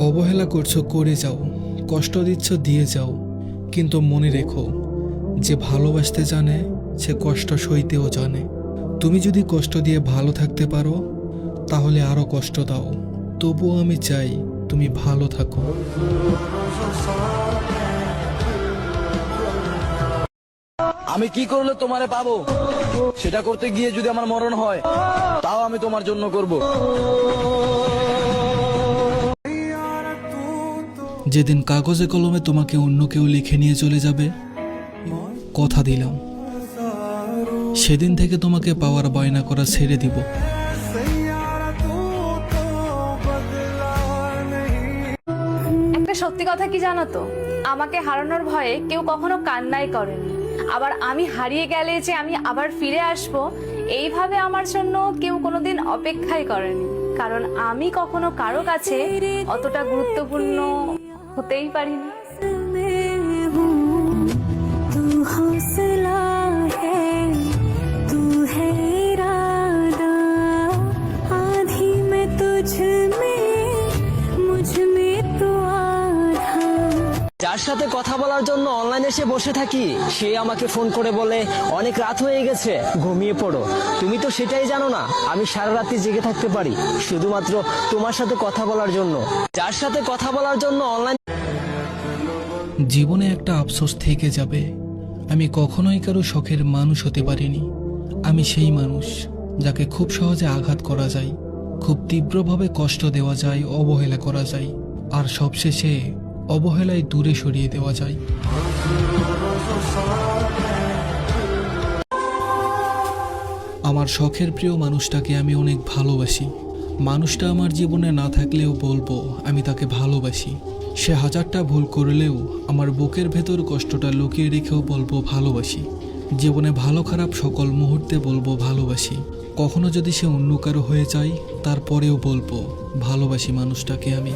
অবহেলা করছো করে যাও, কষ্ট দিচ্ছ দিয়ে যাও, কিন্তু মনে রেখো যে ভালোবাসতে জানে সে কষ্ট সইতেও জানে। তুমি যদি কষ্ট দিয়ে ভালো থাকতে পারো তাহলে আরও কষ্ট দাও, তবুও আমি চাই তুমি ভালো থাকো। আমি কি করলে তোমারে পাবো, সেটা করতে গিয়ে যদি আমার মরণ হয় তাও আমি তোমার জন্য করব। যেদিন কাগজে কলমে তোমাকে অন্য কেউ লিখে নিয়ে চলে যাবে, কথা দিলাম সেদিন থেকে তোমাকে পাওয়ার বায়না করা ছেড়ে দিব। একটা সত্যি কথা কি জানো তো, আমাকে হারানোর ভয়ে কেউ কখনো কান্নাই করেনি। আবার আমি হারিয়ে গেলে যে আমি আবার ফিরে আসব, এইভাবে আমার জন্য কেউ কোনোদিন অপেক্ষাই করেনি। কারণ আমি কখনো কারো কাছে অতটা গুরুত্বপূর্ণ হতেই পারিনি। যার সাথে কথা বলার জন্য অনলাইনে এসে বসে থাকি, সে আমাকে ফোন করে বলে অনেক রাত হয়ে গেছে, ঘুমিয়ে পড়ো। তুমি তো সেটাই জানো না আমি সারা রাত্রি জেগে থাকতে পারি শুধুমাত্র তোমার সাথে কথা বলার জন্য। যার সাথে কথা বলার জন্য অনলাইন। জীবনে একটা আফসোস থেকে যাবে, আমি কখনোই কারো শখের মানুষ হতে পারিনি। আমি সেই মানুষ যাকে খুব সহজে আঘাত করা যায়, খুব তীব্রভাবে কষ্ট দেওয়া যায়, অবহেলা করা যায়, আর সবশেষে অবহেলায় দূরে সরিয়ে দেওয়া যায়। আমার শখের প্রিয় মানুষটাকে আমি অনেক ভালোবাসি। মানুষটা আমার জীবনে না থাকলেও বলবো আমি তাকে ভালোবাসি। সে হাজারটা ভুল করলেও আমার বুকের ভেতর কষ্টটা লুকিয়ে রেখেও বলবো ভালোবাসি। জীবনে ভালো খারাপ সকল মুহূর্তে বলবো ভালোবাসি। কখনো যদি সে অন্য কারো হয়ে যায় তারপরেও বলবো ভালোবাসি মানুষটাকে আমি।